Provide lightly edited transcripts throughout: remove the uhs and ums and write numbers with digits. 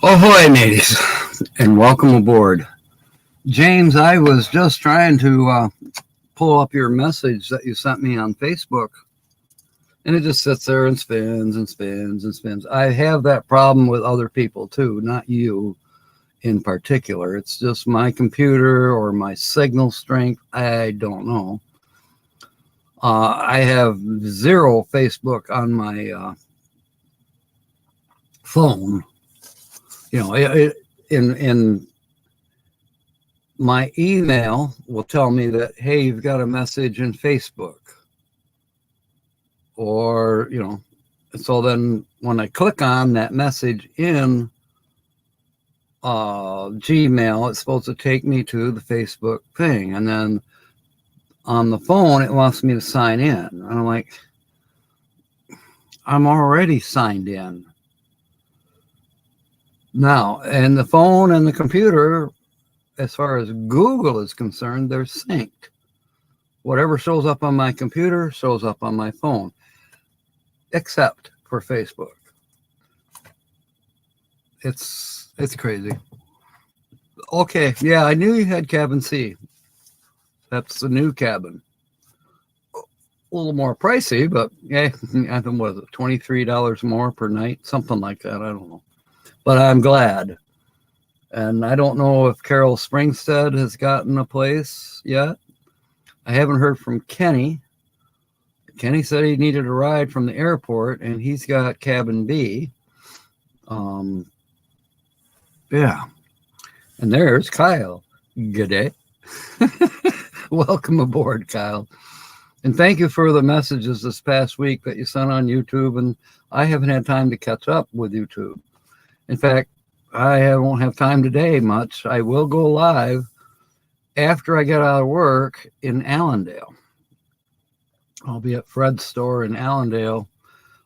Ahoy, mateys, and welcome aboard. James, I was just trying to pull up your message that you sent me on Facebook, and it just sits there and spins and spins and spins. I have that problem with other people too, not you in particular. It's just my computer or my signal strength. I don't know. I have zero Facebook on my phone. You know, in my email will tell me that, hey, you've got a message in Facebook. Or, you know, so then when I click on that message in Gmail, it's supposed to take me to the Facebook thing. And then on the phone, it wants me to sign in. And I'm like, I'm already signed in. Now, and the phone and the computer, as far as Google is concerned, they're synced. Whatever shows up on my computer shows up on my phone, except for Facebook. It's crazy. Okay, yeah, I knew you had cabin C. That's the new cabin. A little more pricey, but yeah, I think what was it, $23 more per night, something like that. I don't know. But I'm glad. And I don't know if Carol Springstead has gotten a place yet. I haven't heard from Kenny. Kenny said he needed a ride from the airport, and he's got cabin B. Yeah. And there's Kyle. Good day. Welcome aboard, Kyle. And thank you for the messages this past week that you sent on YouTube. And I haven't had time to catch up with YouTube. In fact, I won't have time today much. I will go live after I get out of work in Allendale. I'll be at Fred's store in Allendale.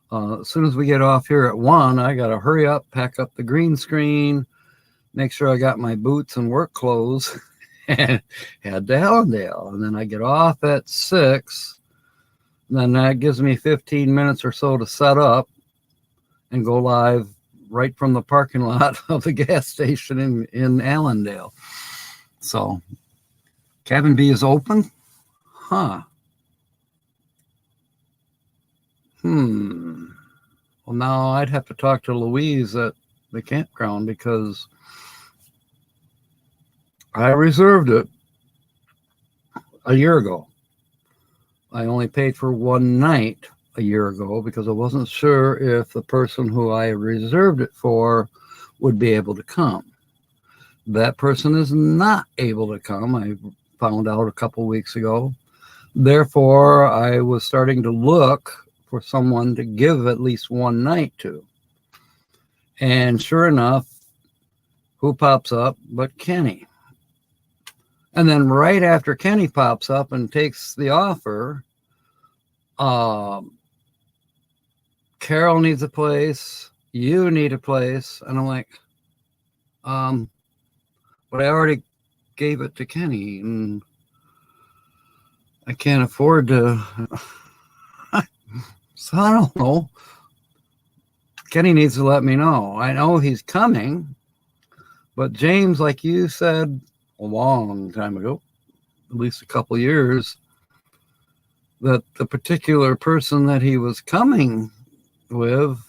As soon as we get off here at 1, I got to hurry up, pack up the green screen, make sure I got my boots and work clothes, and head to Allendale. And then I get off at 6. And then that gives me 15 minutes or so to set up and go live right from the parking lot of the gas station in Allendale. So, cabin B is open? Huh. Well, now I'd have to talk to Louise at the campground because I reserved it a year ago. I only paid for one night a year ago because I wasn't sure if the person who I reserved it for would be able to come. That person is not able to come. I found out a couple weeks ago. Therefore, I was starting to look for someone to give at least one night to. And sure enough, who pops up but Kenny? And then right after Kenny pops up and takes the offer, Carol needs a place, you need a place. And I'm like, but I already gave it to Kenny and I can't afford to. So I don't know. Kenny needs to let me know. I know he's coming, but James, like you said a long time ago, at least a couple of years, that the particular person that he was coming with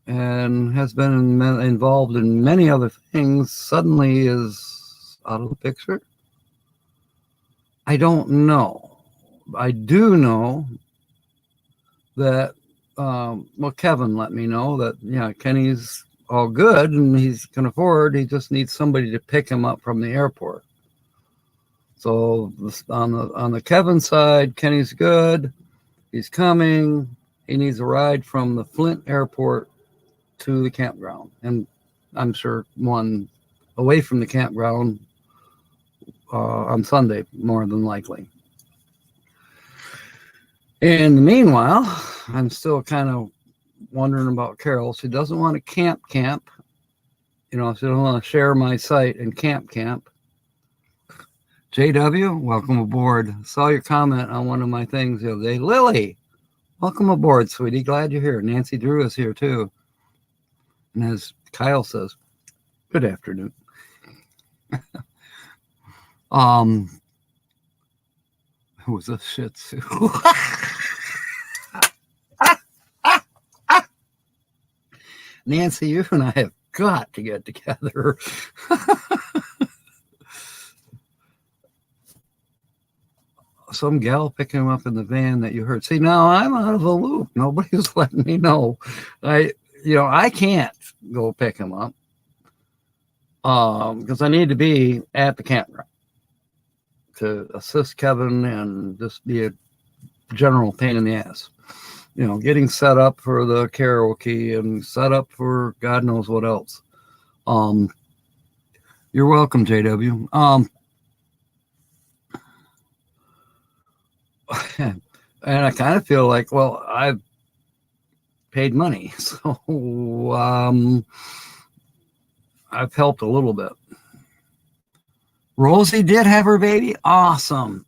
and has been involved in many other things suddenly is out of the picture. I don't know. I do know that Kevin let me know that, yeah, Kenny's all good and he can afford, he just needs somebody to pick him up from the airport. So on the Kevin side, Kenny's good, he's coming, he needs a ride from the Flint airport to the campground, and I'm sure one away from the campground on Sunday, more than likely. In the meanwhile, I'm still kind of wondering about Carol. She doesn't want to camp. You know, she doesn't want to share my site and camp. JW, welcome aboard. Saw your comment on one of my things the other day. Lily, welcome aboard, sweetie. Glad you're here. Nancy Drew is here too. And as Kyle says, good afternoon. Who was a Shih Tzu? Nancy, you and I have got to get together. Some gal picking him up in the van that you heard. See, now I'm out of the loop. Nobody's letting me know. I can't go pick him up because I need to be at the campground to assist Kevin and just be a general pain in the ass. Getting set up for the karaoke and set up for God knows what else. You're welcome, JW. And I kind of feel like, well, I've paid money, so I've helped a little bit. Rosie did have her baby. Awesome.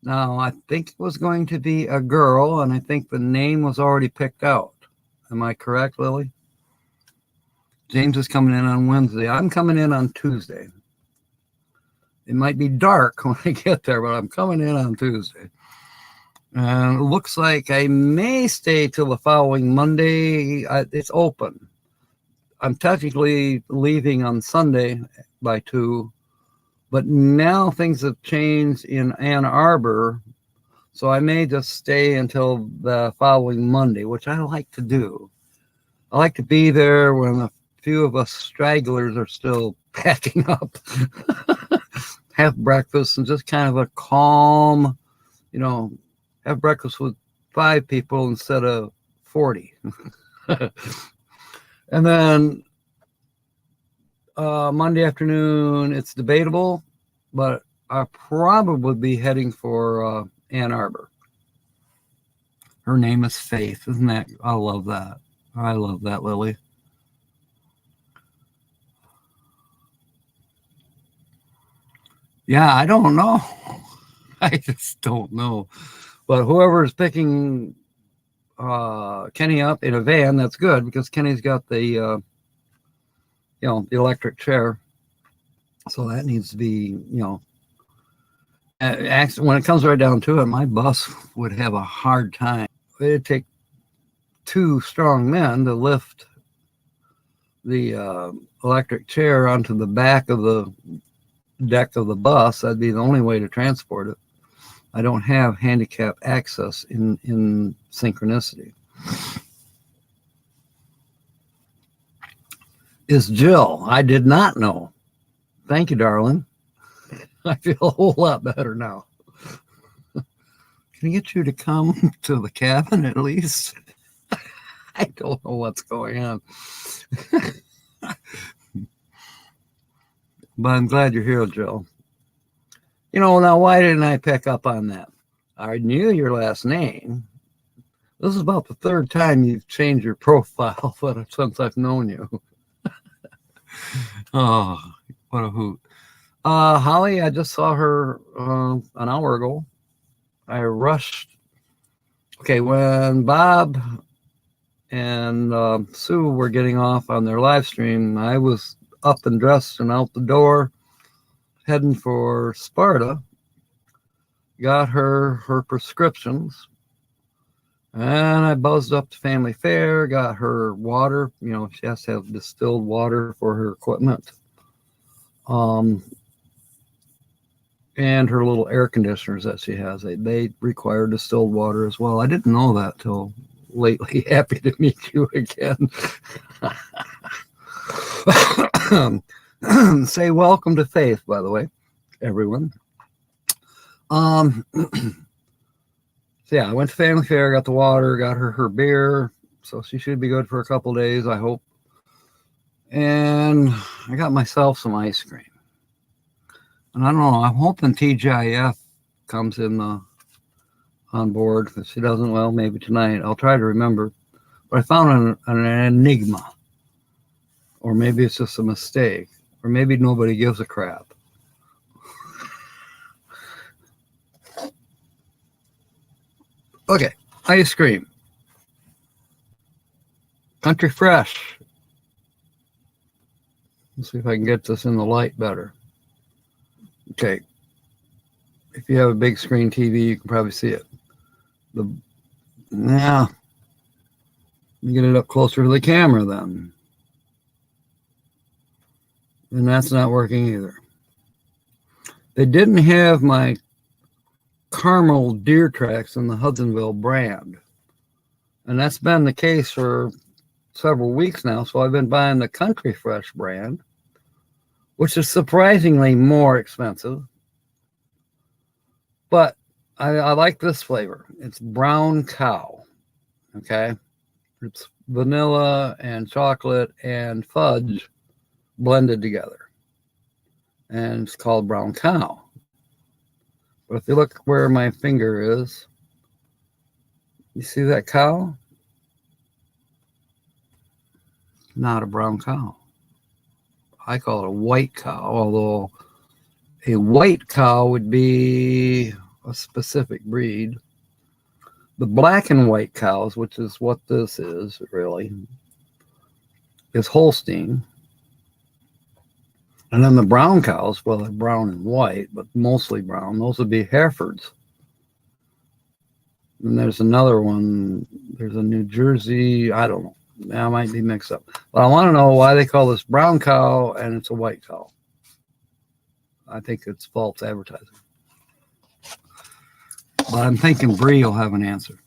Now, I think it was going to be a girl, and I think the name was already picked out. Am I correct, Lily? James is coming in on Wednesday. I'm coming in on Tuesday. It might be dark when I get there, but I'm coming in on Tuesday. And it looks like I may stay till the following Monday. It's open. I'm technically leaving on Sunday by 2, but now things have changed in Ann Arbor, so I may just stay until the following Monday, which I like to do. I like to be there when a few of us stragglers are still packing up. Have breakfast and just kind of a calm, have breakfast with 5 people instead of 40. And then Monday afternoon, it's debatable, but I'll probably be heading for Ann Arbor. Her name is Faith. Isn't that? I love that. I love that, Lily. Yeah, I don't know. I just don't know. But whoever's picking Kenny up in a van, that's good because Kenny's got the the electric chair. So that needs to be, actually, when it comes right down to it, my bus would have a hard time. It'd take 2 strong men to lift the electric chair onto the back of the deck of the bus. That'd be the only way to transport it. I don't have handicap access in Synchronicity. Is Jill? I did not know. Thank you, darling. I feel a whole lot better now. Can I get you to come to the cabin at least? I don't know what's going on. But I'm glad you're here, Jill. Now why didn't I pick up on that? I knew your last name. This is about the 3rd time you've changed your profile since I've known you. Oh, what a hoot. Holly, I just saw her an hour ago. I rushed. Okay, when Bob and Sue were getting off on their live stream, I was up and dressed and out the door, heading for Sparta. Got her prescriptions, and I buzzed up to Family Fair, got her water. She has to have distilled water for her equipment. And her little air conditioners that she has, they require distilled water as well. I didn't know that till lately. Happy to meet you again. Say welcome to Faith, by the way, everyone. So yeah, I went to Family Fair, got the water, got her beer, so she should be good for a couple days, I hope. And I got myself some ice cream. And I don't know, I'm hoping TGIF comes in on board. If she doesn't, well, maybe tonight. I'll try to remember. But I found an enigma. Or maybe it's just a mistake. Or maybe nobody gives a crap. Okay, ice cream. Country Fresh. Let's see if I can get this in the light better. Okay. If you have a big screen TV, you can probably see it. Yeah. You get it up closer to the camera then. And that's not working either. They didn't have my caramel deer tracks in the Hudsonville brand. And that's been the case for several weeks now. So I've been buying the Country Fresh brand, which is surprisingly more expensive. But I like this flavor. It's brown cow. Okay. It's vanilla and chocolate and fudge blended together. And it's called brown cow. But if you look where my finger is, you see that cow? Not a brown cow. I call it a white cow, although a white cow would be a specific breed. The black and white cows, which is what this is really, is Holstein. And then the brown cows, well, they're brown and white, but mostly brown. Those would be Herefords. And there's another one. There's a New Jersey. I don't know. I might be mixed up. But I want to know why they call this brown cow and it's a white cow. I think it's false advertising. But I'm thinking Bree will have an answer.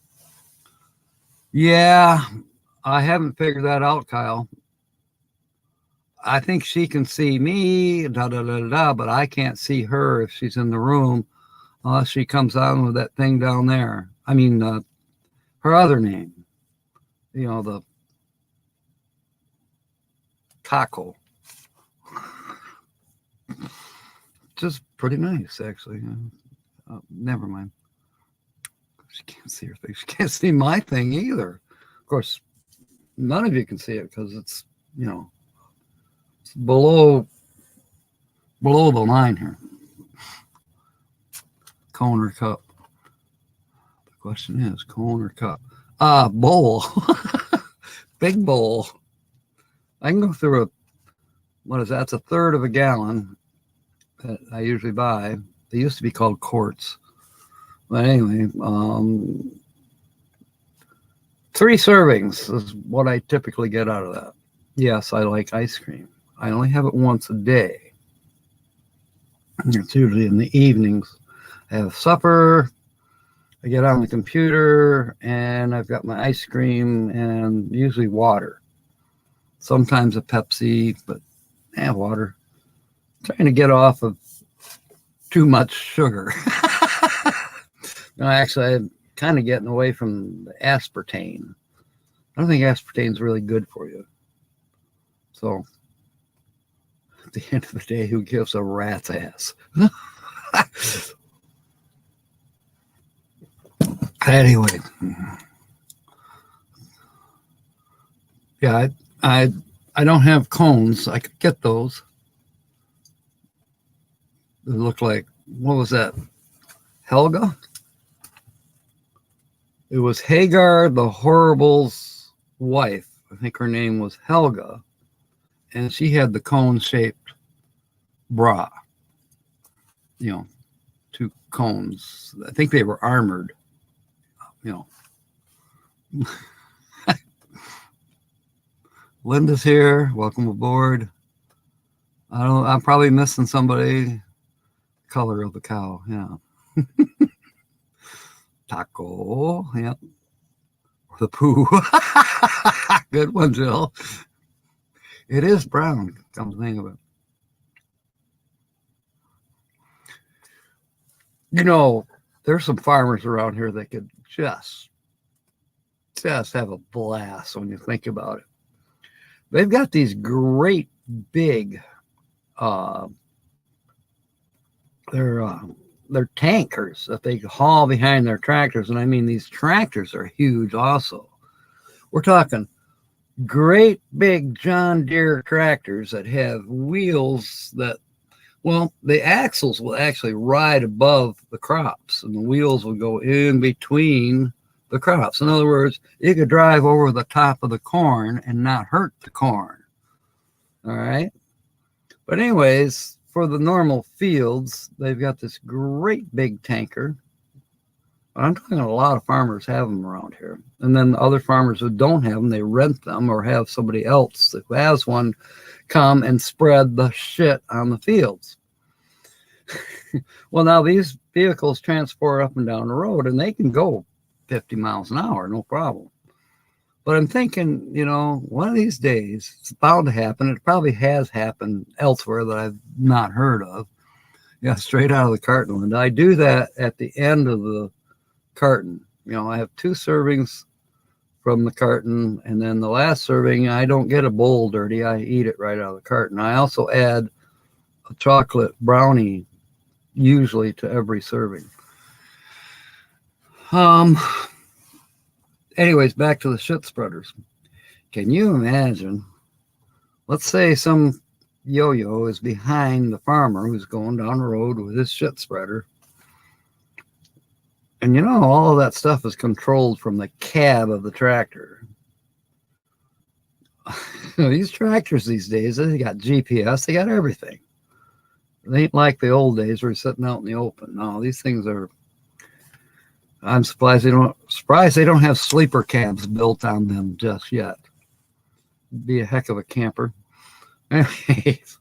Yeah, I haven't figured that out, Kyle. I think she can see me, but I can't see her if she's in the room unless she comes on with that thing down there. I mean, her other name, you know, the Taco. Just pretty nice, actually. Never mind. She can't see her thing. She can't see my thing either. Of course, none of you can see it because it's, you know, it's below the line here. Cone or cup? The question is cone or cup? Bowl. Big bowl. I can go through what is that? It's a third of a gallon that I usually buy. They used to be called quarts. But anyway, 3 servings is what I typically get out of that. Yes, I like ice cream. I only have it once a day. It's usually in the evenings. I have supper, I get on the computer, and I've got my ice cream and usually water. Sometimes a Pepsi, but water. I'm trying to get off of too much sugar. No, actually, I'm kind of getting away from the aspartame. I don't think aspartame is really good for you. So, at the end of the day, who gives a rat's ass? Anyway. Yeah, I don't have cones. I could get those. They look like, what was that? Helga? It was Hagar the Horrible's wife. I think her name was Helga. And she had the cone-shaped bra. You know, 2 cones. I think they were armored. You know. Linda's here. Welcome aboard. I'm probably missing somebody. Color of the cow, yeah. Taco, yeah. The poo. Good one, Jill. It is brown, come to think of it. You know, there's some farmers around here that could just have a blast when you think about it. They've got these great big they're tankers that they haul behind their tractors, and I mean these tractors are huge also. We're talking great big John Deere tractors that have wheels that, well, the axles will actually ride above the crops and the wheels will go in between the crops. In other words, you could drive over the top of the corn and not hurt the corn. All right. But anyways, for the normal fields, they've got this great big tanker. I'm talking a lot of farmers have them around here. And then other farmers who don't have them, they rent them or have somebody else who has one come and spread the shit on the fields. Well, now these vehicles transport up and down the road, and they can go 50 miles an hour, no problem. But I'm thinking, you know, one of these days, it's bound to happen. It probably has happened elsewhere that I've not heard of. Yeah, straight out of the carton. And I do that at the end of the carton. You know, I have 2 servings from the carton, and then the last serving, I don't get a bowl dirty. I eat it right out of the carton. I also add a chocolate brownie usually to every serving. Anyways, back to the shit spreaders. Can you imagine, let's say some yo-yo is behind the farmer who's going down the road with his shit spreader. And you know, all of that stuff is controlled from the cab of the tractor. These tractors these days, they got GPS, they got everything. They ain't like the old days where you're sitting out in the open. No, these things are, I'm surprised they don't have sleeper cabs built on them just yet. It'd be a heck of a camper. Anyways,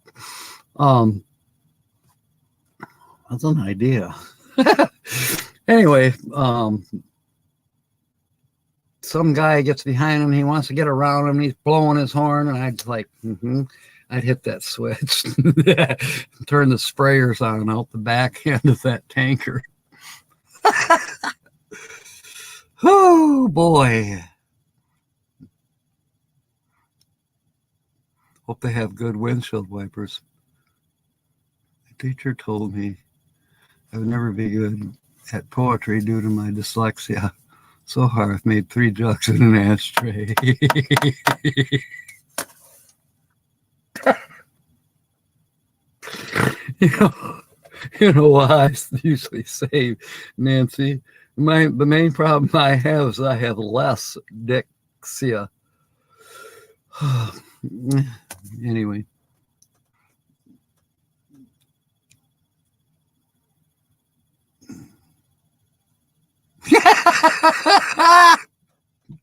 that's an idea. Anyway, some guy gets behind him, he wants to get around him, he's blowing his horn, and I'd like, I'd hit that switch, turn the sprayers on out the back end of that tanker. Oh boy. Hope they have good windshield wipers. My teacher told me I would never be good at poetry due to my dyslexia. So far, I've made 3 jokes in an ashtray. You know why I usually say, Nancy, the main problem I have is I have less dyslexia. Anyway.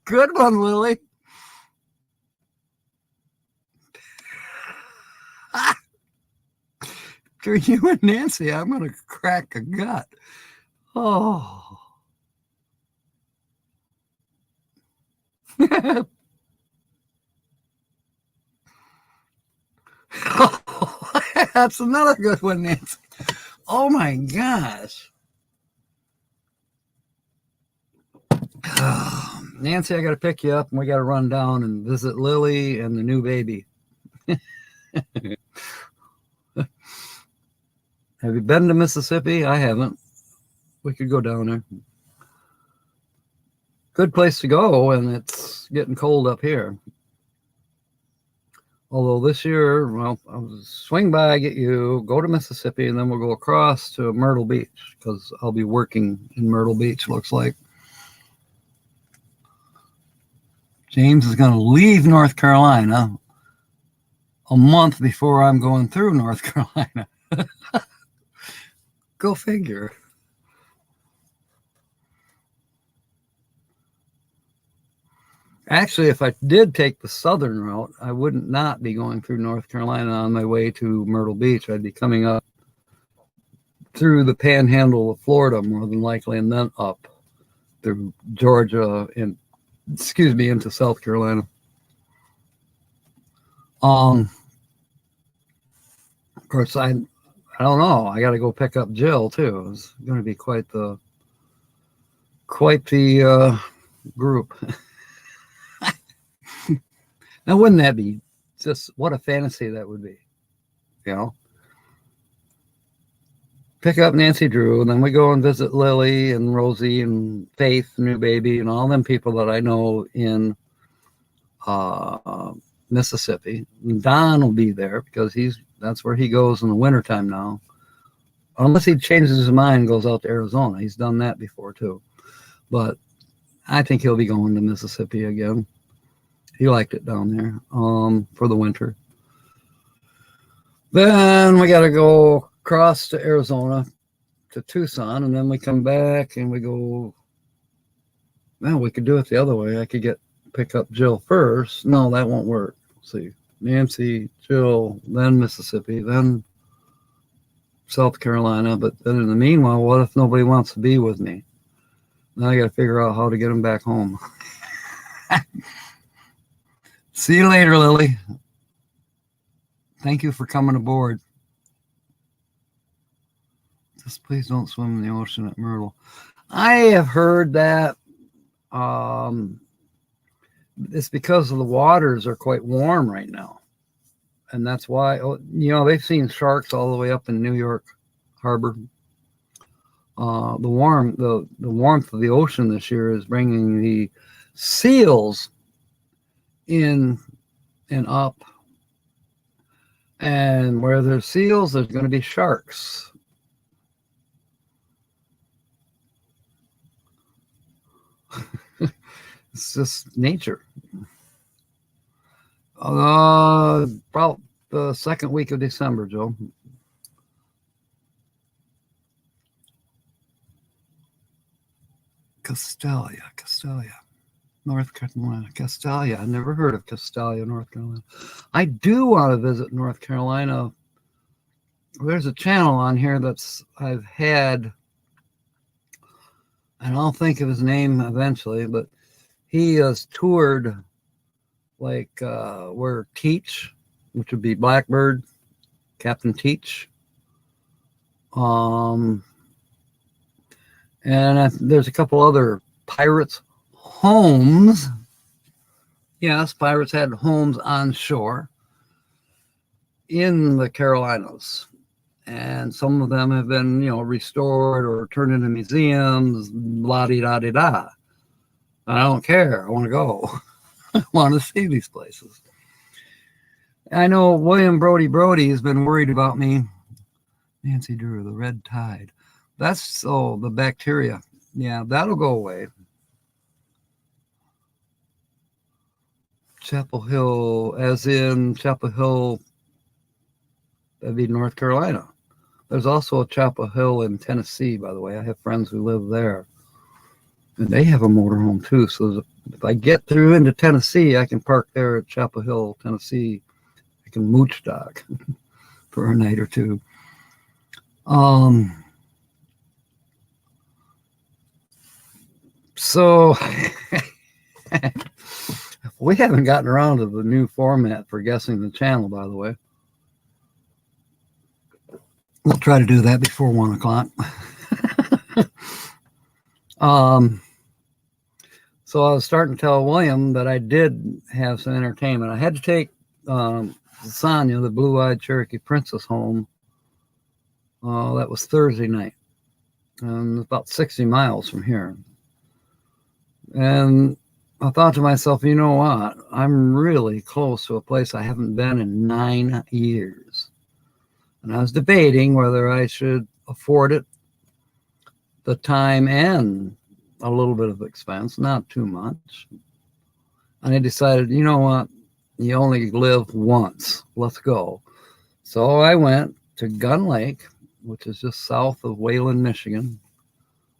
Good one, Lily. For you and Nancy, I'm going to crack a gut. Oh. That's another good one, Nancy. Oh my gosh. Nancy, I got to pick you up and we got to run down and visit Lily and the new baby. Have you been to Mississippi? I haven't. We could go down there. Good place to go, and it's getting cold up here. Although this year, well, I'll swing by, get you, go to Mississippi, and then we'll go across to Myrtle Beach because I'll be working in Myrtle Beach, looks like. James is going to leave North Carolina a month before I'm going through North Carolina. Go figure. Actually, if I did take the southern route, I wouldn't not be going through North Carolina on my way to Myrtle Beach. I'd be coming up through the panhandle of Florida more than likely, and then up through Georgia and, into South Carolina. Of course, I don't know. I got to go pick up Jill too. It's going to be quite the group. Now, wouldn't that be just what a fantasy that would be? You know, pick up Nancy Drew, and then we go and visit Lily and Rosie and Faith, new baby, and all them people that I know in Mississippi. And Don will be there because that's where he goes in the wintertime now. Unless he changes his mind and goes out to Arizona. He's done that before too. But I think he'll be going to Mississippi again. He liked it down there for the winter. Then we got to go across to Arizona to Tucson, and then we come back and we go. Well, we could do it the other way. I could pick up Jill first. No, that won't work. Let's see, Nancy, Jill, then Mississippi, then South Carolina. But then in the meanwhile, what if nobody wants to be with me? Now I got to figure out how to get them back home. See you later, Lily. Thank you for coming aboard. Just please don't swim in the ocean at Myrtle. I have heard that it's because of the waters are quite warm right now. And that's why, they've seen sharks all the way up in New York Harbor. The warmth of the ocean this year is bringing the seals in and up. And where there's seals, there's going to be sharks. It's just nature. Probably the second week of December, Joe. Castalia, North Carolina. Castalia. I never heard of Castalia, North Carolina. I do want to visit North Carolina. There's a channel on here I've had, and I'll think of his name eventually, but he has toured like where Teach, which would be Blackbird, Captain Teach. And there's a couple other pirates' homes. Yes, pirates had homes on shore in the Carolinas. And some of them have been, restored or turned into museums, la-di-da-di-da. I don't care. I want to go. I want to see these places. I know William Brody has been worried about me. Nancy Drew, the red tide. That's the bacteria. Yeah, that'll go away. Chapel Hill, as in Chapel Hill, that'd be North Carolina. There's also a Chapel Hill in Tennessee, by the way. I have friends who live there. And they have a motorhome too. So if I get through into Tennessee, I can park there at Chapel Hill, Tennessee. I can mooch dock for a night or two. So we haven't gotten around to the new format for guessing the channel, by the way. We'll try to do that before 1 o'clock. So I was starting to tell William that I did have some entertainment. I had to take Sonia, the blue-eyed Cherokee Princess, home. That was Thursday night. About 60 miles from here. And I thought to myself, you know what? I'm really close to a place I haven't been in 9 years. And I was debating whether I should afford it, the time and a little bit of expense, not too much. And I decided, you know what? You only live once. Let's go. So I went to Gun Lake, which is just south of Wayland, Michigan,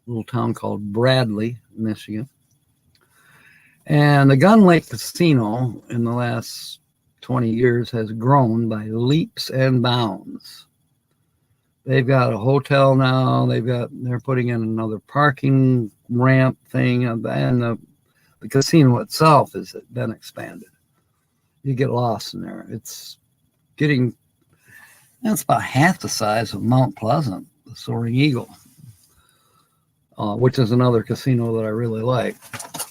a little town called Bradley, Michigan. And the Gun Lake Casino in the last 20 years has grown by leaps and bounds. They've got a hotel now. They're putting in another parking ramp thing, and the casino itself has been expanded. You get lost in there. It's about half the size of Mount Pleasant, the Soaring Eagle, which is another casino that I really like.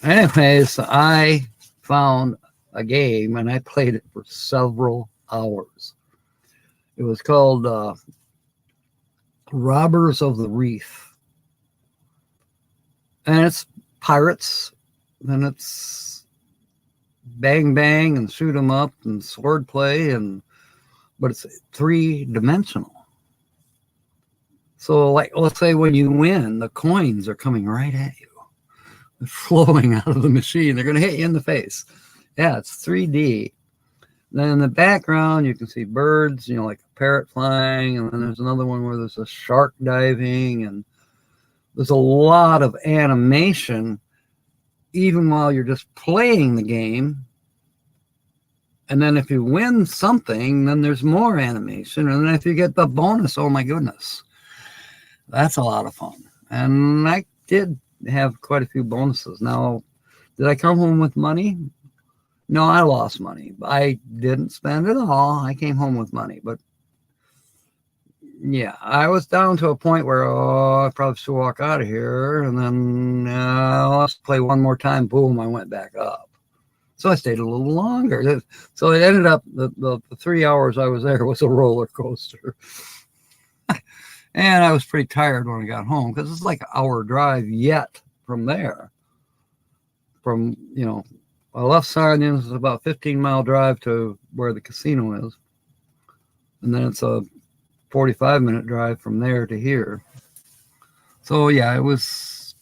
Anyways, I found a game and I played it for several hours. It was called Robbers of the Reef. And it's pirates, and it's bang bang and shoot 'em up and sword play, but it's 3-dimensional. So, like, let's say when you win, the coins are coming right at you. flowing out of the machine. They're going to hit you in the face. Yeah, it's 3D. Then in the background, you can see birds, like a parrot flying. And then there's another one where there's a shark diving. And there's a lot of animation, even while you're just playing the game. And then if you win something, then there's more animation. And then if you get the bonus, oh my goodness, that's a lot of fun. And I did have quite a few bonuses. Now, did I come home with money? No, I lost money. I didn't spend it all. I came home with money. But yeah, I was down to a point where, I probably should walk out of here. And then let's play one more time. Boom, I went back up. So I stayed a little longer. So it ended up, the 3 hours I was there was a roller coaster. And I was pretty tired when I got home because it's like an hour drive yet from there. From, I left Sarnia, it's about a 15-mile drive to where the casino is. And then it's a 45-minute drive from there to here. So yeah, it was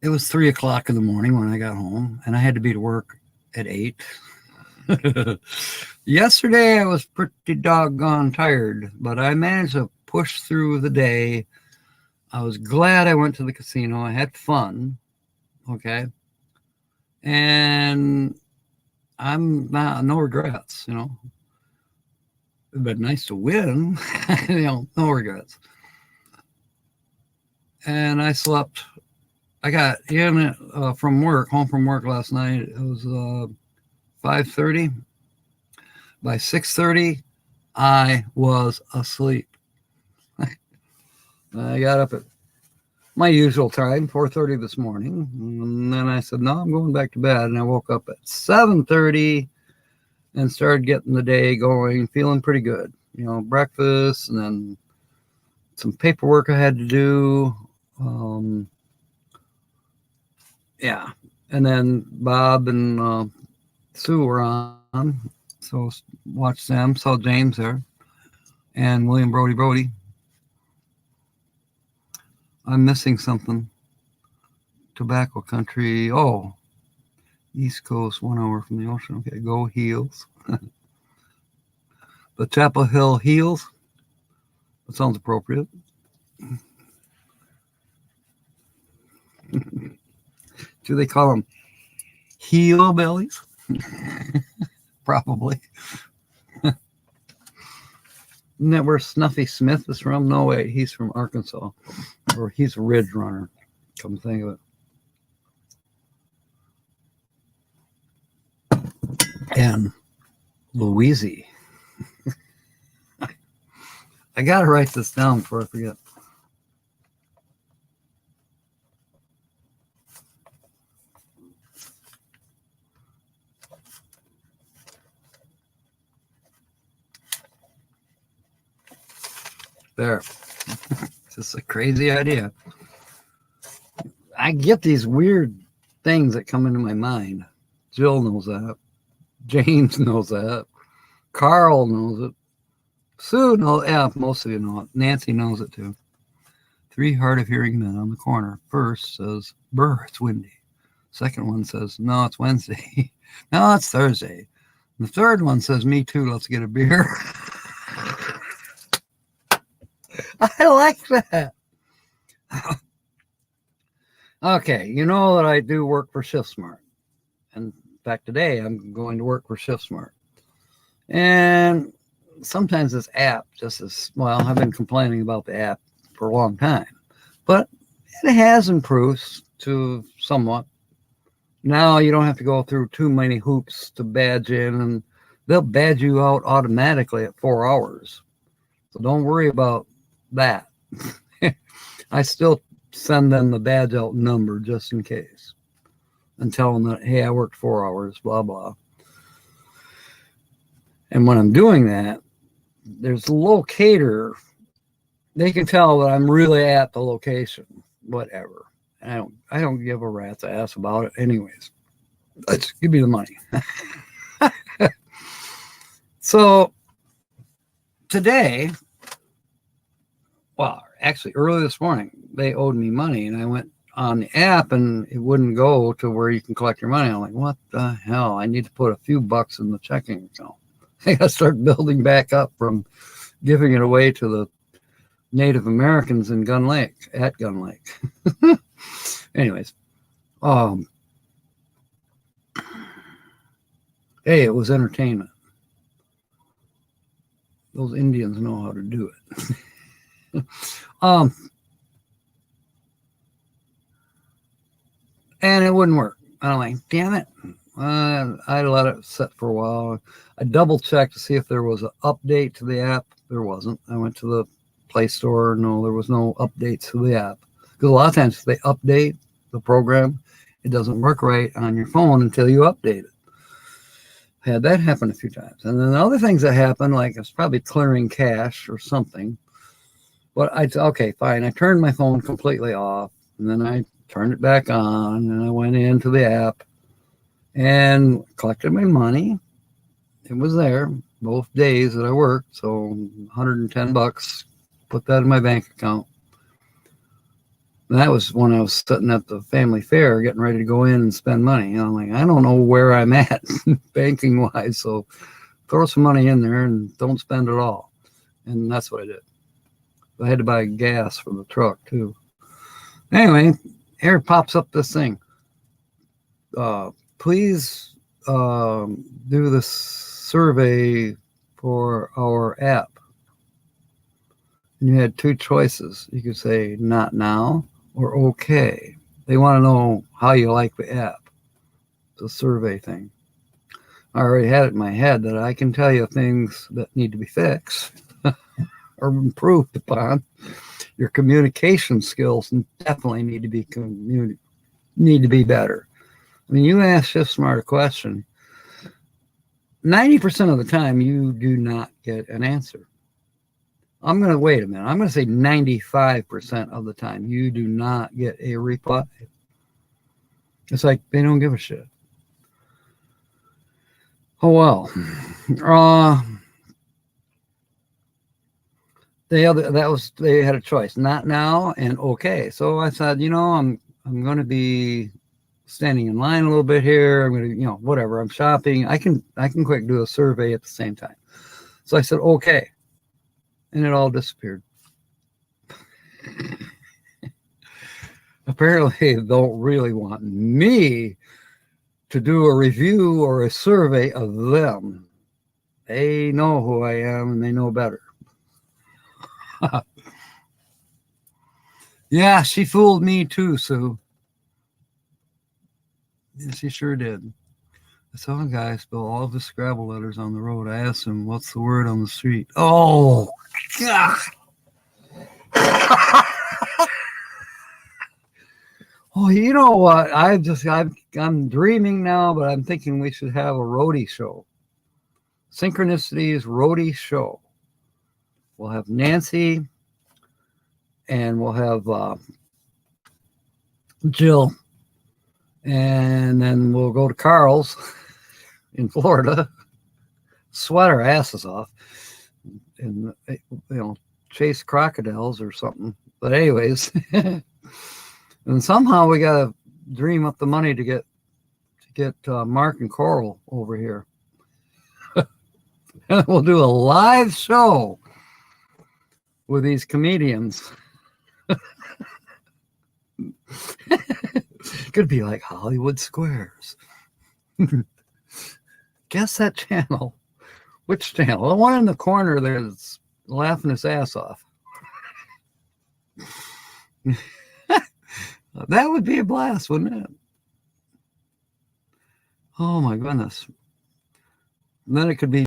3 o'clock in the morning when I got home, and I had to be to work at 8. Yesterday, I was pretty doggone tired, but I managed to push through the day. I was glad I went to the casino. I had fun. Okay. And I'm no regrets, It'd been nice to win, no regrets. And I slept. I got in home from work last night. It was 5:30. By 6:30, I was asleep. I got up at my usual time, 4:30 this morning. And then I said, no, I'm going back to bed. And I woke up at 7:30 and started getting the day going, feeling pretty good. Breakfast and then some paperwork I had to do. Yeah. And then Bob and Sue were on. So watched them, saw James there, and William Brody. I'm missing something. Tobacco country. Oh, East Coast, 1 hour from the ocean. Okay, go Heels. The Chapel Hill Heels. That sounds appropriate. Do they call them hillbillies? Probably. Isn't that where Snuffy Smith is from? No way, he's from Arkansas. Or he's a ridge runner. Come think of it. And Louise. I gotta write this down before I forget. There. It's just a crazy idea. I get these weird things that come into my mind. Jill knows that. James knows that. Carl knows it. Sue knows. Yeah, most of you know it. Nancy knows it too. 3 hard of hearing men on the corner. First says, "Brr, it's windy." Second one says, "No, it's Wednesday." "No, it's Thursday." And the third one says, "Me too, let's get a beer." I like that. Okay, you know that I do work for ShiftSmart. And in fact, today I'm going to work for ShiftSmart. And sometimes this app just is, well, I've been complaining about the app for a long time. But it has improved to somewhat. Now you don't have to go through too many hoops to badge in, and they'll badge you out automatically at 4 hours. So don't worry about that. I still send them the badge out number just in case and tell them that, hey, I worked 4 hours, blah, blah. And when I'm doing that, there's a locator. They can tell that I'm really at the location, whatever. And I don't give a rat's ass about it anyways. Let's give me the money. So today, well, actually early this morning, they owed me money, and I went on the app and it wouldn't go to where you can collect your money. I'm like, what the hell? I need to put a few bucks in the checking account. I got to start building back up from giving it away to the Native Americans in Gun Lake, at Gun Lake. Anyways, hey, it was entertainment. Those Indians know how to do it. And it wouldn't work. I'm like, damn it. I let it sit for a while. I double checked to see if there was an update to the app. There wasn't. I went to the Play Store. No, there was no updates to the app. Because a lot of times if they update the program, it doesn't work right on your phone until you update it. I had that happen a few times. And then the other things that happened, like it's probably clearing cache or something. But okay, fine. I turned my phone completely off. And then I turned it back on. And I went into the app and collected my money. It was there both days that I worked. So $110. Put that in my bank account. And that was when I was sitting at the family fair getting ready to go in and spend money. And I'm like, I don't know where I'm at banking wise. So throw some money in there and don't spend it all. And that's what I did. I had to buy gas for the truck too. Anyway, here pops up this thing. Please do this survey for our app. And you had two choices. You could say not now or okay. They want to know how you like the app. It's a survey thing. I already had it in my head that I can tell you things that need to be fixed or improved upon. Your communication skills definitely need to be better. I mean, you ask just smart a question. 90% of the time, you do not get an answer. I'm going to wait a minute. I'm going to say 95% of the time, you do not get a reply. It's like they don't give a shit. Oh, well. They had a choice, not now and okay. So I said, I'm going to be standing in line a little bit here. I'm going to, whatever. I'm shopping. I can quick do a survey at the same time. So I said, okay. And it all disappeared. Apparently, they don't really want me to do a review or a survey of them. They know who I am and they know better. Yeah, she fooled me too, Sue. Yeah, she sure did. I saw a guy spill all of his Scrabble letters on the road. I asked him, what's the word on the street? Oh, God. Oh, you know what? I'm dreaming now, but I'm thinking we should have a roadie show. Synchronicities roadie show. We'll have Nancy and we'll have Jill. And then we'll go to Carl's in Florida, sweat our asses off, and chase crocodiles or something. But anyways, and somehow we got to dream up the money to get Mark and Coral over here. We'll do a live show with these comedians. Could be like Hollywood Squares. Guess that channel. Which channel? The one in the corner there that's laughing his ass off. That would be a blast, wouldn't it? Oh my goodness. And then it could be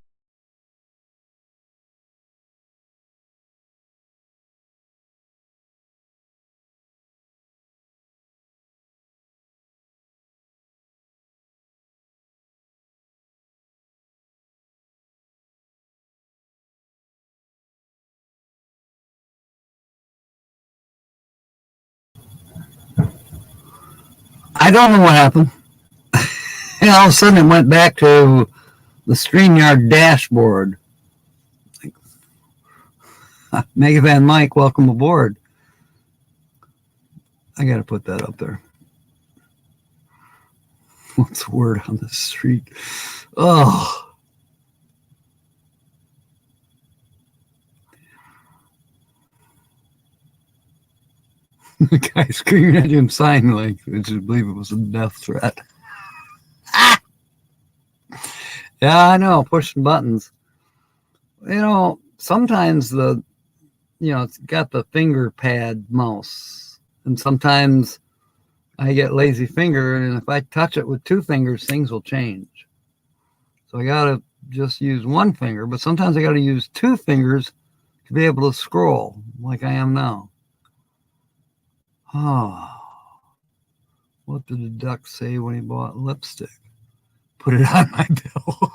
I don't know what happened. And all of a sudden it went back to the StreamYard dashboard. Mega Van Mike, welcome aboard. I got to put that up there. What's the word on the street? Oh. The guy screaming at him, sign like, I just believe it was a death threat. Yeah, I know, pushing buttons. You know, sometimes it's got the finger pad mouse, and sometimes I get lazy finger, and if I touch it with two fingers, things will change. So I gotta just use one finger, but sometimes I gotta use two fingers to be able to scroll like I am now. Oh, what did the duck say when he bought lipstick? Put it on my bill.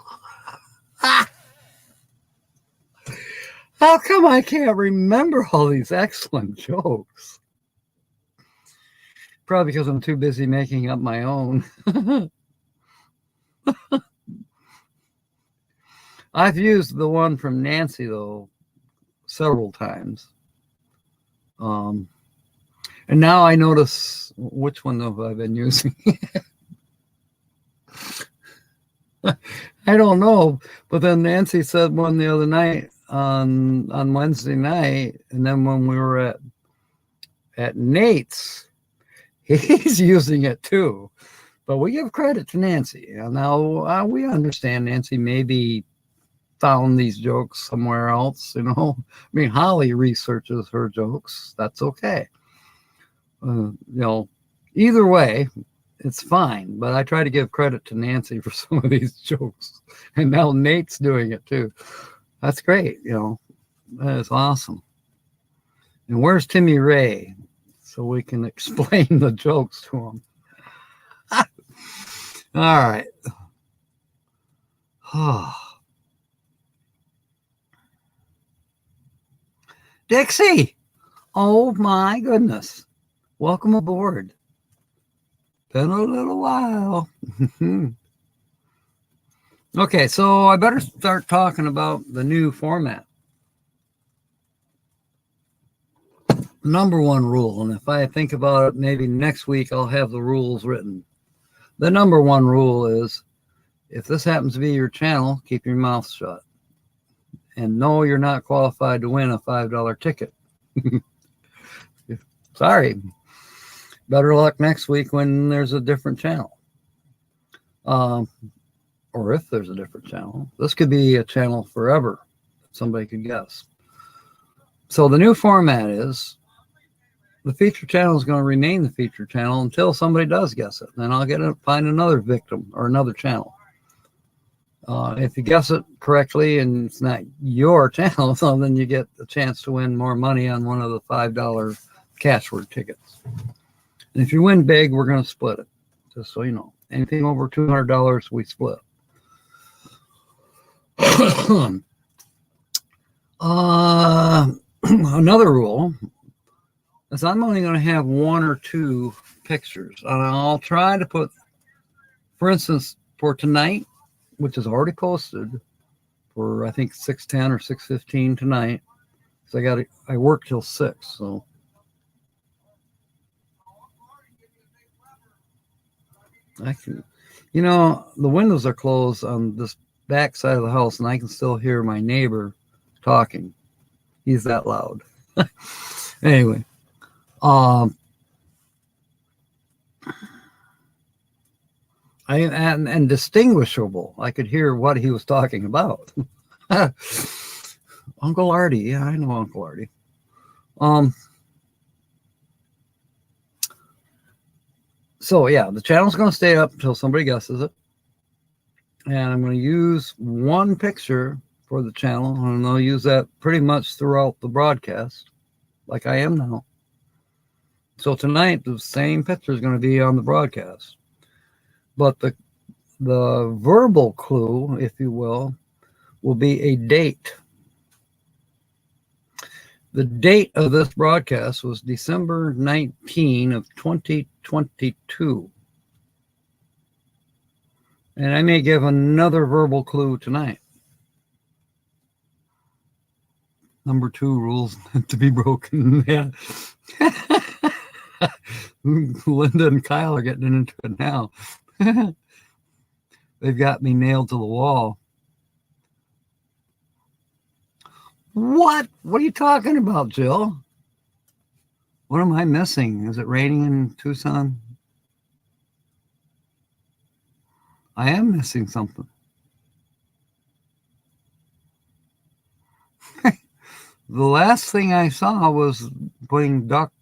How come I can't remember all these excellent jokes? Probably because I'm too busy making up my own. I've used the one from Nancy, though, several times. And now I notice which one have I been using. I don't know. But then Nancy said one the other night on Wednesday night, and then when we were at Nate's, he's using it too. But we give credit to Nancy. Now we understand Nancy maybe found these jokes somewhere else, you know. I mean, Holly researches her jokes. That's okay. You know, either way, it's fine. But I try to give credit to Nancy for some of these jokes. And now Nate's doing it too. That's great, you know. That is awesome. And where's Timmy Ray? So we can explain the jokes to him. All right. Dixie! Oh my goodness. Welcome aboard. Been a little while. Okay, so I better start talking about the new format. Number one rule, and if I think about it, maybe next week I'll have the rules written. The number one rule is, if this happens to be your channel, keep your mouth shut. And no, you're not qualified to win a $5 ticket. Sorry. Better luck next week when there's a different channel. Or if there's a different channel. This could be a channel forever. Somebody could guess. So the new format is, the feature channel is going to remain the feature channel until somebody does guess it. Then I'll find another victim or another channel. If you guess it correctly and it's not your channel, so then you get a chance to win more money on one of the $5 catchword tickets. And if you win big, we're going to split it. Just so you know. Anything over $200, we split. Another rule is I'm only going to have one or two pictures. And I'll try to put, for instance, for tonight, which is already posted for, I think, 6:10 or 6:15 tonight. So I work till 6, so. I can, you know, the windows are closed on this back side of the house, and I can still hear my neighbor talking. He's that loud. Anyway, and distinguishable. I could hear what he was talking about. Uncle Artie, yeah, I know Uncle Artie. So yeah, the channel's going to stay up until somebody guesses it. And I'm going to use one picture for the channel, and I'll use that pretty much throughout the broadcast, like I am now. So tonight, the same picture is going to be on the broadcast. But the verbal clue, if you will be a date. The date of this broadcast was December 19 of 2022. And I may give another verbal clue tonight. Number 2, rules meant to be broken. Yeah. Linda and Kyle are getting into it now. They've got me nailed to the wall. What? What are you talking about, Jill? What am I missing? Is it raining in Tucson? I am missing something. The last thing I saw was putting duck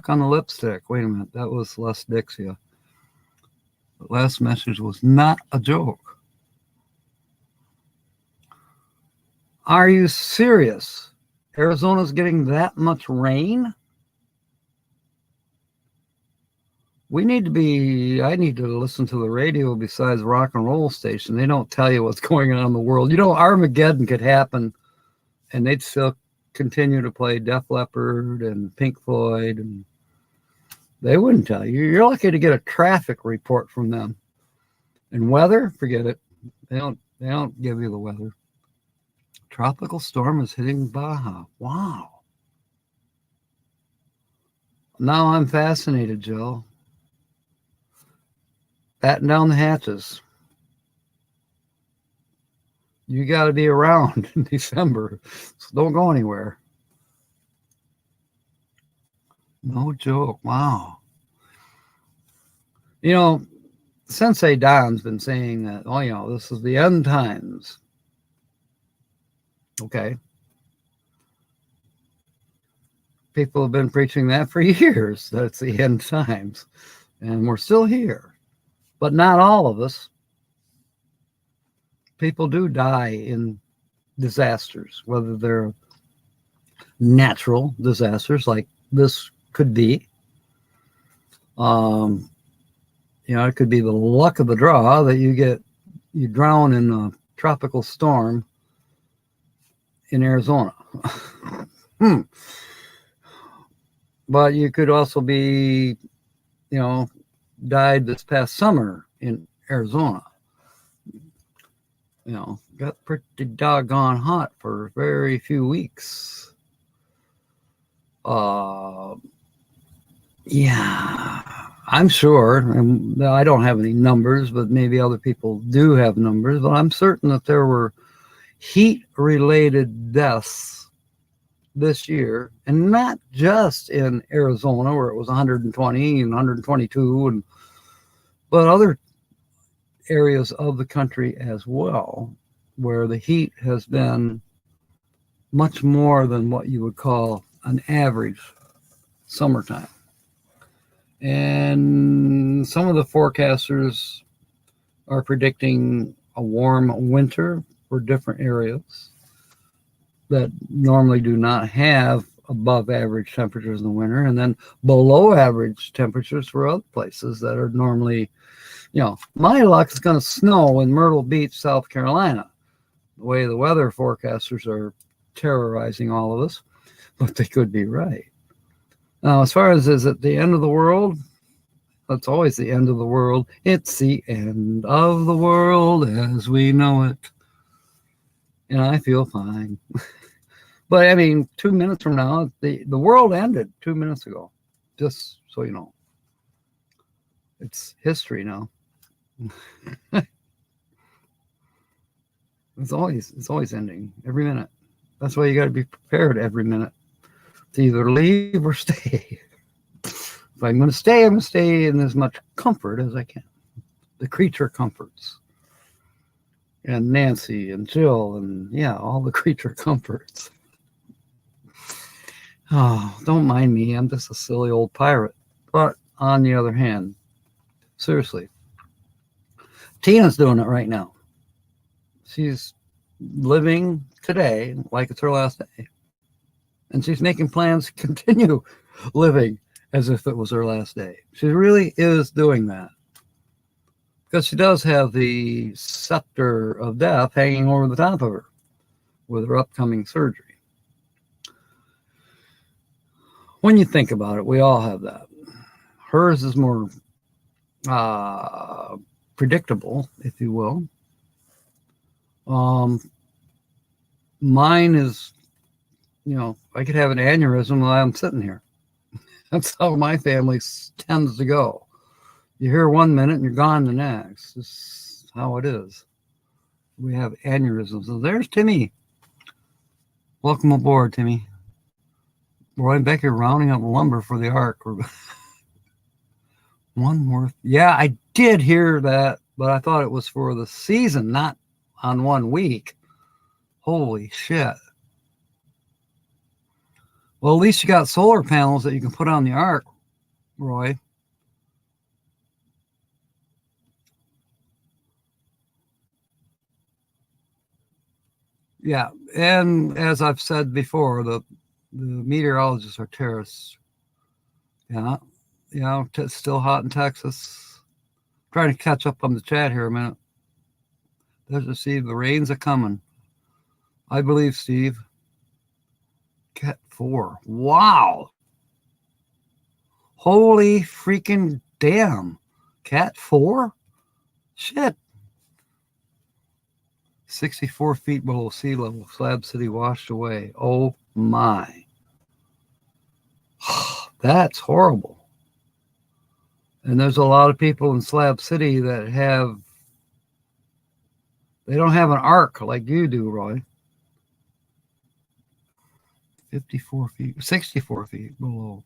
on the lipstick. Wait a minute. That was Les Dixia. The last message was not a joke. Are you serious? Arizona's getting that much rain? I need to listen to the radio besides rock and roll station. They don't tell you what's going on in the world. You know, Armageddon could happen and they'd still continue to play Def Leppard and Pink Floyd, and they wouldn't tell you. You're lucky to get a traffic report from them. And weather, forget it. They don't give you the weather. Tropical storm is hitting Baja. Wow. Now I'm fascinated, Jill. Batten down the hatches. You got to be around in December, so don't go anywhere. No joke. Wow. You know, Sensei Don's been saying that, oh, you know, this is the end times. Okay. People have been preaching that for years. That's the end times. And we're still here. But not all of us. People do die in disasters, whether they're natural disasters like this could be. You know, it could be the luck of the draw that you drown in a tropical storm in Arizona. But you could also be, you know, died this past summer in Arizona. You know, got pretty doggone hot for very few weeks. Yeah, I'm sure. And I don't have any numbers, but maybe other people do have numbers. But I'm certain that there were heat-related deaths this year, and not just in Arizona where it was 120 and 122, but other areas of the country as well, where the heat has been much more than what you would call an average summertime. And some of the forecasters are predicting a warm winter for different areas that normally do not have above average temperatures in the winter, and then below average temperatures for other places that are normally, you know, my luck is going to snow in Myrtle Beach, South Carolina, the way the weather forecasters are terrorizing all of us, but they could be right. Now, as far as is it the end of the world? That's always the end of the world. It's the end of the world as we know it. And I feel fine. But I mean, 2 minutes from now, the world ended 2 minutes ago. Just so you know. It's history now. It's always ending every minute. That's why you got to be prepared every minute to either leave or stay. If I'm going to stay, I'm going to stay in as much comfort as I can. The creature comforts. And Nancy and Jill and, yeah, all the creature comforts. Oh, don't mind me. I'm just a silly old pirate. But on the other hand, seriously, Tina's doing it right now. She's living today like it's her last day. And she's making plans to continue living as if it was her last day. She really is doing that. Because she does have the scepter of death hanging over the top of her with her upcoming surgery. When you think about it, we all have that. Hers is more predictable, if you will. Mine is, you know, I could have an aneurysm while I'm sitting here. That's how my family tends to go. You hear one minute and you're gone the next. This is how it is. We have aneurysms. So there's Timmy. Welcome aboard, Timmy. Roy and Becky rounding up lumber for the ark. One worth. Yeah, I did hear that, but I thought it was for the season, not on 1 week. Holy shit. Well, at least you got solar panels that you can put on the ark, Roy. Yeah, and as I've said before, the meteorologists are terrorists. Yeah, it's still hot in Texas. Trying to catch up on the chat here a minute. There's Steve. The rains are coming. I believe, Steve. Cat 4. Wow. Holy freaking damn. Cat 4? Shit. 64 feet below sea level. Slab City washed away. Oh my. That's horrible. And there's a lot of people in Slab City that they don't have an ark like you do, Roy. 54 feet, 64 feet below.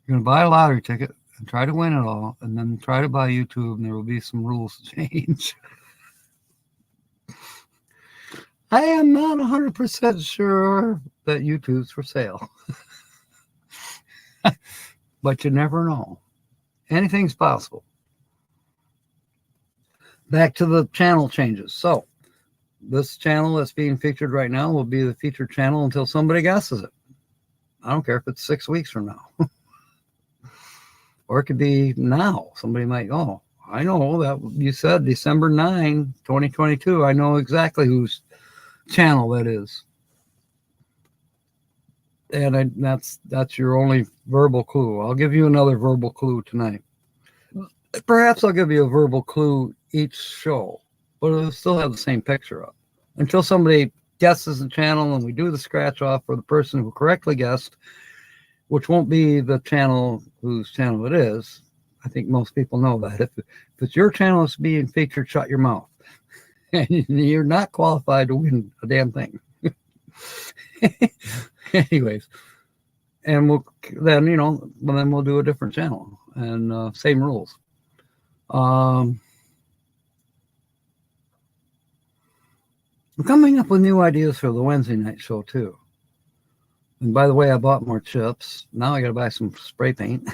You're going to buy a lottery ticket and try to win it all, and then try to buy YouTube, and there will be some rules to change. I am not 100% sure that YouTube's for sale. But you never know. Anything's possible. Back to the channel changes. So, this channel that's being featured right now will be the featured channel until somebody guesses it. I don't care if it's 6 weeks from now. Or it could be now. Somebody might, oh, I know that you said December 9, 2022. I know exactly whose channel that is. And that's your only verbal clue. I'll give you another verbal clue tonight. Perhaps I'll give you a verbal clue each show, but it'll still have the same picture up. Until somebody guesses the channel and we do the scratch off for the person who correctly guessed, which won't be the channel whose channel it is. I think most people know that. If it's your channel that's being featured, shut your mouth. And you're not qualified to win a damn thing. Anyways, and then we'll do a different channel and same rules. I'm coming up with new ideas for the Wednesday night show too. And by the way, I bought more chips. Now I got to buy some spray paint.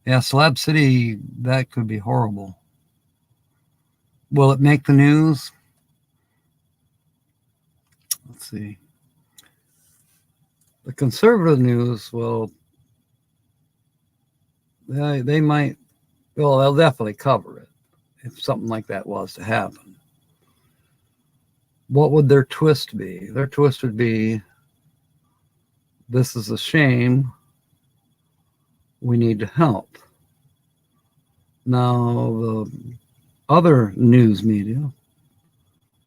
Yeah, Slab City, that could be horrible. Will it make the news? Let's see. The conservative news, well, they might, well, they'll definitely cover it if something like that was to happen. What would their twist be? Their twist would be, this is a shame. We need to help. Now, the other news media,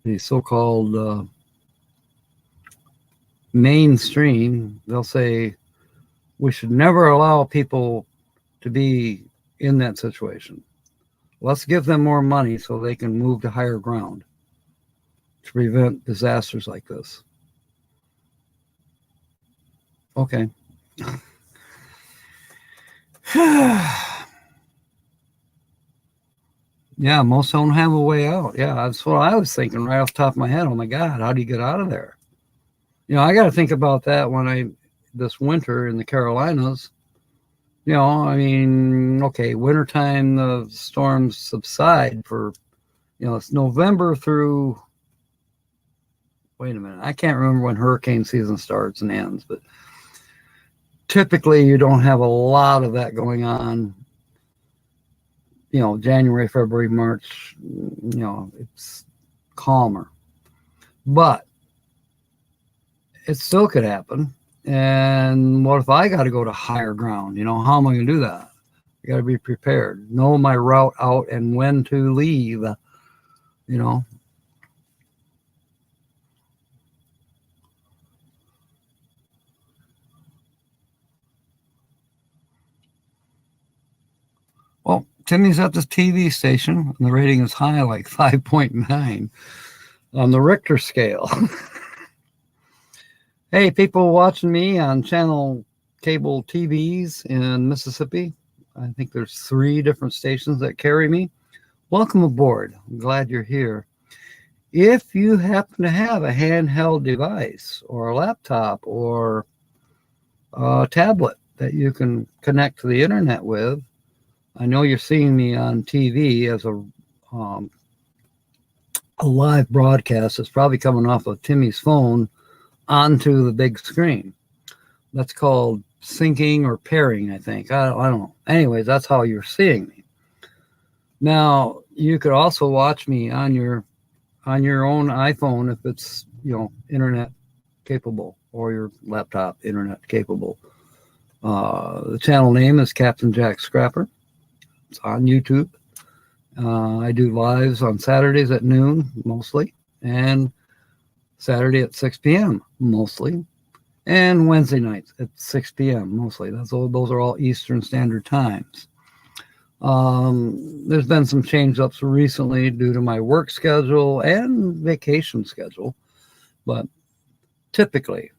the so-called mainstream, they'll say we should never allow people to be in that situation. Let's give them more money so they can move to higher ground to prevent disasters like this. Okay. Yeah, most don't have a way out. Yeah, that's what I was thinking right off the top of my head. Oh my God, how do you get out of there? I got to think about that when this winter in the Carolinas. I mean, okay, wintertime, the storms subside for, it's November through, wait a minute, I can't remember when hurricane season starts and ends, but typically you don't have a lot of that going on. January, February, March, it's calmer. But it still could happen. And what if I got to go to higher ground? How am I going to do that? I got to be prepared. Know my route out and when to leave. Timmy's at this TV station, and the rating is high, like 5.9 on the Richter scale. Hey, people watching me on channel cable TVs in Mississippi. I think there's 3 different stations that carry me. Welcome aboard. I'm glad you're here. If you happen to have a handheld device or a laptop or a tablet that you can connect to the internet with, I know you're seeing me on TV as a live broadcast. It's probably coming off of Timmy's phone onto the big screen. That's called syncing or pairing, I think. I don't know. Anyways, that's how you're seeing me. Now, you could also watch me on your own iPhone if it's, internet capable, or your laptop internet capable. The channel name is Captain Jack Scrapper. It's on YouTube. I do lives on Saturdays at noon, mostly, and Saturday at 6 p.m., mostly, and Wednesday nights at 6 p.m., mostly. Those are all Eastern Standard Times. There's been some change-ups recently due to my work schedule and vacation schedule, but typically,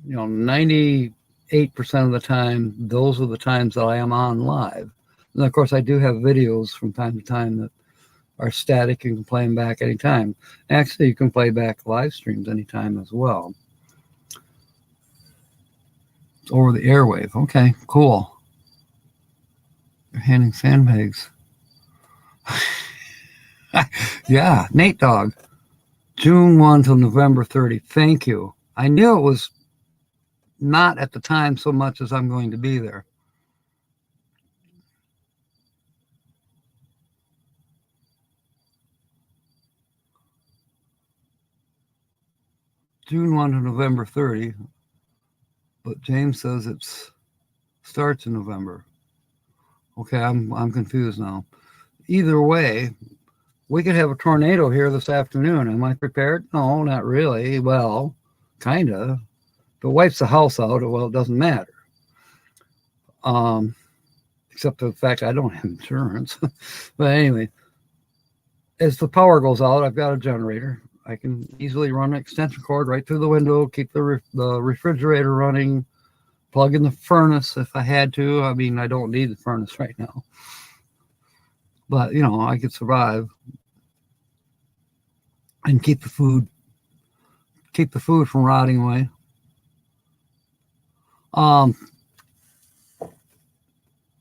98% of the time, those are the times that I am on live. And of course, I do have videos from time to time that are static. You can play them back anytime. Actually, you can play back live streams anytime as well. It's over the airwave. Okay, cool. You're handing sandbags. Yeah, Nate Dog. June 1 till November 30. Thank you. I knew it was not at the time so much as I'm going to be there. June 1 to November 30, but James says it starts in November. Okay, I'm confused now. Either way, we could have a tornado here this afternoon. Am I prepared? No, not really. Well, kind of. If it wipes the house out, well, it doesn't matter. Except for the fact I don't have insurance. But anyway, as the power goes out, I've got a generator. I can easily run an extension cord right through the window, keep the refrigerator running, plug in the furnace if I had to. I mean, I don't need the furnace right now. But, I could survive and keep the food from rotting away.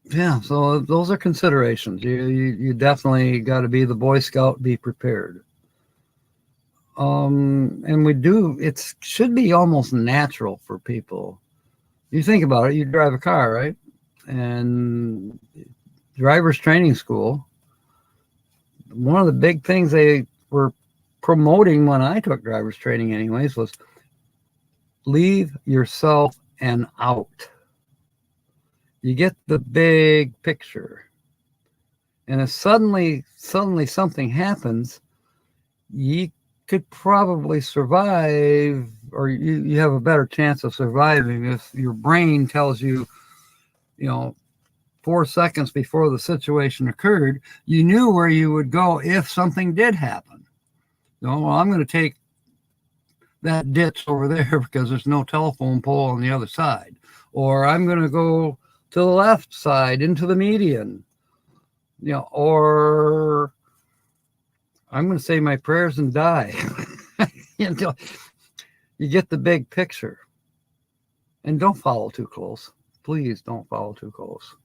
Yeah, so those are considerations. You definitely got to be the Boy Scout, be prepared. And it should be almost natural for people. You think about it, you drive a car, right? And driver's training school, one of the big things they were promoting when I took driver's training anyways was leave yourself an out. You get the big picture. And if suddenly something happens, you could probably survive, or you have a better chance of surviving if your brain tells you, 4 seconds before the situation occurred, you knew where you would go if something did happen. Well, I'm going to take that ditch over there because there's no telephone pole on the other side. Or I'm going to go to the left side into the median. Or I'm going to say my prayers and die. You get the big picture. And don't follow too close. Please don't follow too close.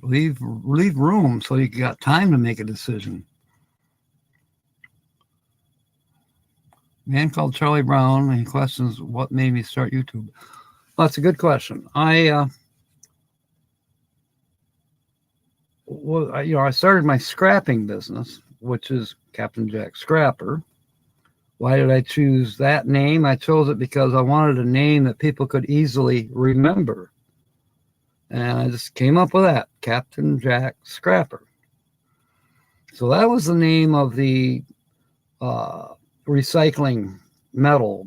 Leave room so you got time to make a decision. Man called Charlie Brown, and he questions what made me start YouTube. Well, that's a good question. I started my scrapping business, which is Captain Jack Scrapper. Why did I choose that name? I chose it because I wanted a name that people could easily remember. And I just came up with that, Captain Jack Scrapper. So that was the name of the recycling metal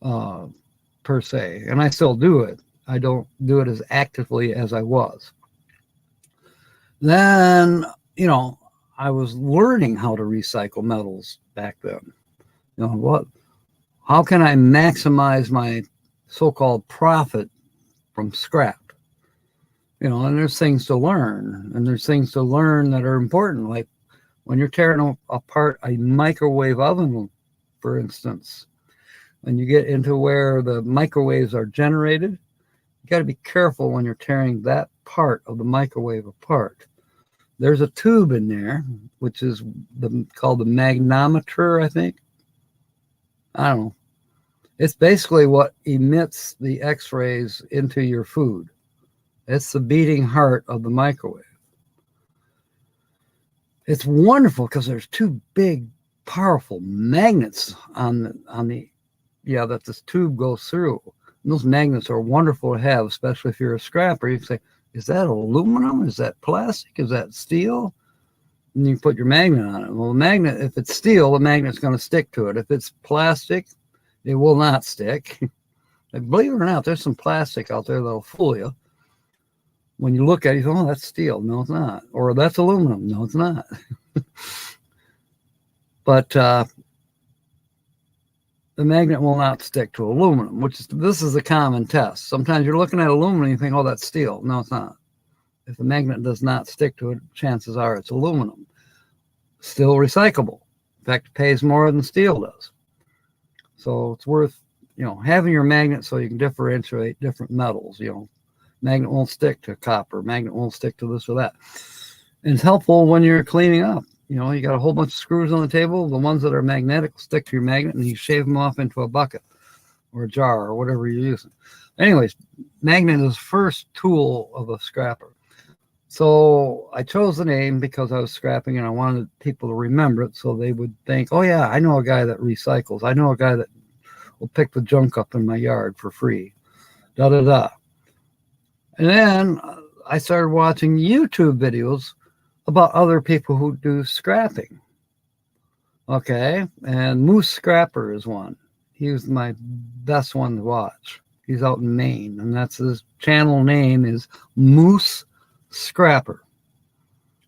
per se. And I still do it. I don't do it as actively as I was. Then, you know, I was learning how to recycle metals back then. You know, how can I maximize my so-called profit from scrap? You know, and there's things to learn, and there's things to learn that are important, like when you're tearing apart a microwave oven, for instance, when you get into where the microwaves are generated, you got to be careful when you're tearing that part of the microwave apart. There's a tube in there, which is called the magnometer, I think. I don't know. It's basically what emits the X-rays into your food. It's the beating heart of the microwave. It's wonderful because there's two big, powerful magnets on the that this tube goes through. And those magnets are wonderful to have, especially if you're a scrapper. You can say, is that aluminum? Is that plastic? Is that steel? And you can put your magnet on it. Well, the magnet, if it's steel, the magnet's going to stick to it. If it's plastic, it will not stick. Believe it or not, there's some plastic out there that'll fool you. When you look at it, you go, oh, that's steel. No, it's not. Or that's aluminum. No, it's not. But the magnet will not stick to aluminum, this is a common test. Sometimes you're looking at aluminum and you think, oh, that's steel. No, it's not. If the magnet does not stick to it, chances are it's aluminum. Still recyclable. In fact, it pays more than steel does. So it's worth, having your magnet so you can differentiate different metals. Magnet won't stick to copper. Magnet won't stick to this or that. And it's helpful when you're cleaning up. You got a whole bunch of screws on the table. The ones that are magnetic will stick to your magnet, and you shave them off into a bucket or a jar or whatever you're using. Anyways, magnet is the first tool of a scrapper. So I chose the name because I was scrapping and I wanted people to remember it so they would think, oh yeah, I know a guy that recycles. I know a guy that will pick the junk up in my yard for free. Da da da. And then I started watching YouTube videos about other people who do scrapping. Okay, and Moose Scrapper is one. He was my best one to watch. He's out in Maine, and that's his channel name is Moose Scrapper.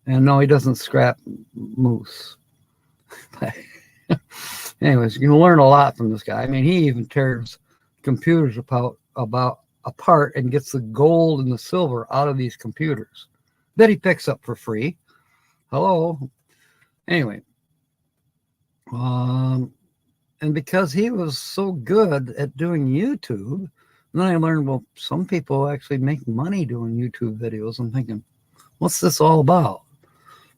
And no, he doesn't scrap moose. Anyways, you can learn a lot from this guy. I mean, he even tears computers apart and gets the gold and the silver out of these computers that he picks up for free. Hello. Anyway, and because he was so good at doing YouTube, then I learned, well, some people actually make money doing YouTube videos. I'm thinking, what's this all about?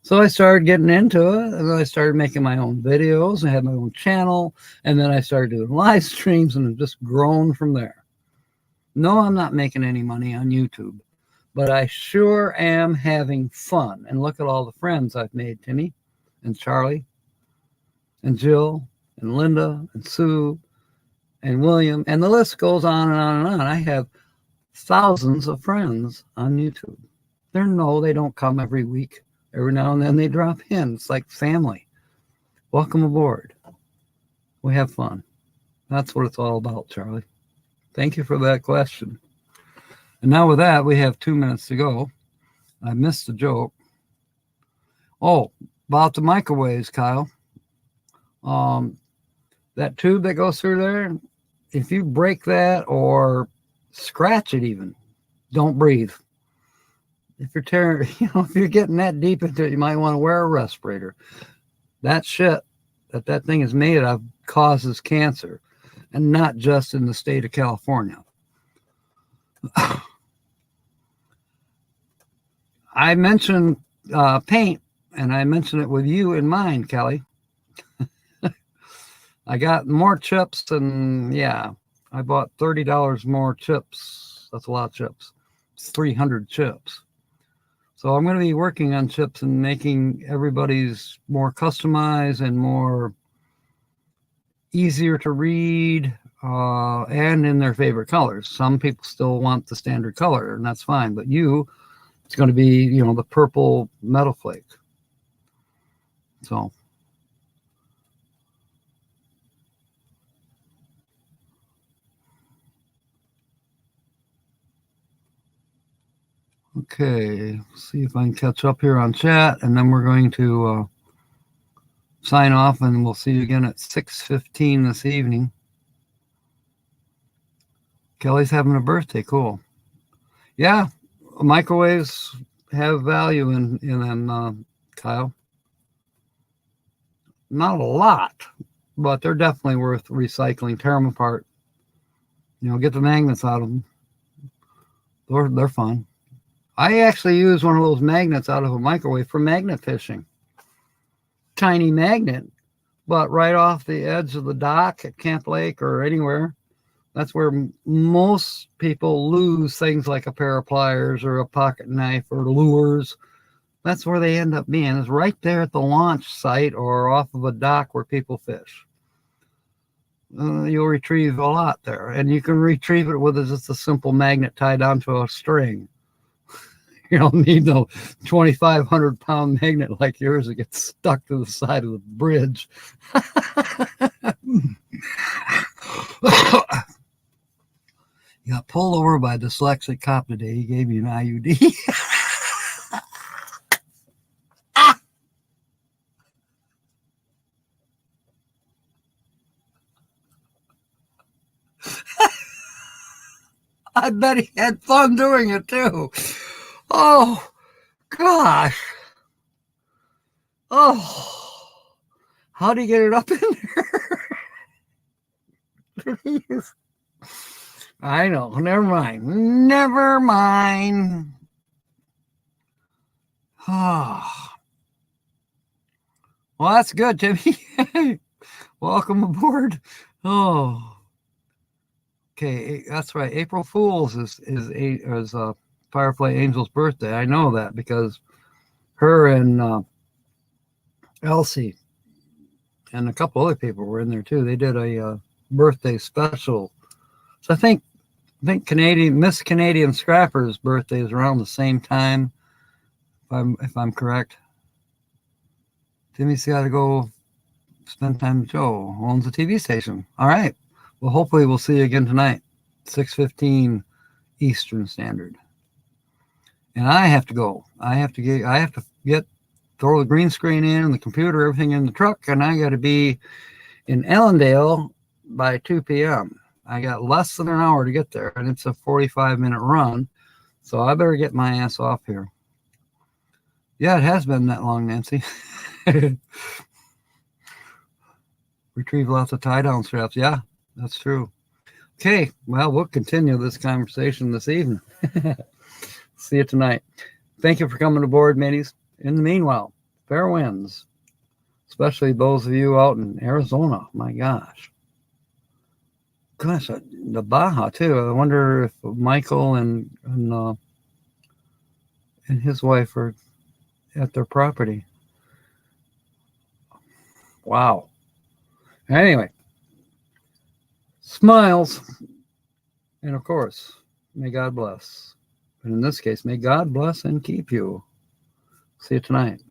So I started getting into it, and then I started making my own videos. I had my own channel, and then I started doing live streams, and it just grown from there. No, I'm not making any money on YouTube, but I sure am having fun. And look at all the friends I've made, Timmy and Charlie and Jill and Linda and Sue and William, and the list goes on and on and on. I have thousands of friends on YouTube. They don't come every week. Every now and then they drop in. It's like family. Welcome aboard. We have fun. That's what it's all about, Charlie. Thank you for that question. And now with that, we have 2 minutes to go. I missed the joke. Oh, about the microwaves, Kyle. That tube that goes through there, if you break that or scratch it even, don't breathe. If you're tearing, if you're getting that deep into it, you might want to wear a respirator. That shit that thing is made of causes cancer, and not just in the state of California. I mentioned paint, and I mentioned it with you in mind, Kelly. I got more chips, and yeah, I bought $30 more chips. That's a lot of chips. It's 300 chips. So I'm going to be working on chips and making everybody's more customized and more easier to read, and in their favorite colors. Some people still want the standard color, and that's fine. But it's going to be, the purple metal flake. So. Okay, see if I can catch up here on chat, and then we're going to sign off, and we'll see you again at 6:15 this evening. Kelly's having a birthday. Cool. Yeah, microwaves have value in them, Kyle. Not a lot, but they're definitely worth recycling. Tear them apart. Get the magnets out of them. They're fun. I actually use one of those magnets out of a microwave for magnet fishing. Tiny magnet, but right off the edge of the dock at Camp Lake or anywhere. That's where most people lose things like a pair of pliers or a pocket knife or lures. That's where they end up being, is right there at the launch site or off of a dock where people fish. You'll retrieve a lot there, and you can retrieve it with just a simple magnet tied onto a string. You don't need no 2,500-pound magnet like yours that gets stuck to the side of the bridge. You got pulled over by a dyslexic cop today. He gave you an IUD. I bet he had fun doing it too. Oh, gosh. Oh, how'd he get it up in there? I know. Never mind. Never mind. Oh. Well, that's good, Timmy. Welcome aboard. Oh. Okay, that's right. April Fool's is Firefly Angel's birthday. I know that because her and Elsie and a couple other people were in there too. They did a birthday special. So I think Miss Canadian Scrapper's birthday is around the same time, if I'm correct. Timmy's got to go spend time with Joe, who owns the TV station. All right. Well, hopefully we'll see you again tonight, 6:15 Eastern Standard. And I have to go. I have to throw the green screen in and the computer, everything in the truck, and I got to be in Ellendale by 2 p.m. I got less than an hour to get there, and it's a 45-minute run, so I better get my ass off here. Yeah, it has been that long, Nancy. Retrieve lots of tie-down straps. Yeah, that's true. Okay, well, we'll continue this conversation this evening. See you tonight. Thank you for coming aboard, mateys. In the meanwhile, fair winds, especially those of you out in Arizona. My gosh. Gosh, the Baja, too. I wonder if Michael and his wife are at their property. Wow. Anyway, smiles. And of course, may God bless. And in this case, may God bless and keep you. See you tonight.